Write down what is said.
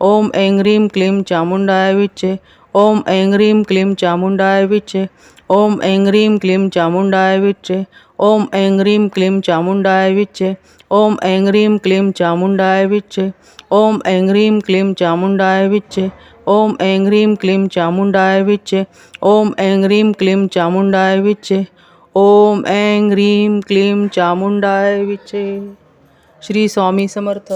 ओम ऐं ह्रीं क्लीं चामुण्डाय विच्चे ओम ऐं ह्रीं क्लीं चामुण्डाय विच्चे ओम ऐं ह्रीं क्लीं चामुण्डाय विच्चे ओम ऐं ह्रीं क्लीं चामुण्डाय विच्चे ओम ऐं ह्रीं क्लीं चामुण्डाय विच्चे ओम ऐं ह्रीं क्लीं चामुण्डाय विच्चे ओम ऐं ह्रीं क्लीं चामुण्डाय विच्चे ओम ऐं ह्रीं क्लीं चामुण्डाय विच्चे ओम ऐं ह्रीं क्लीं चामुण्डाय विच्चे। श्री स्वामी समर्थ।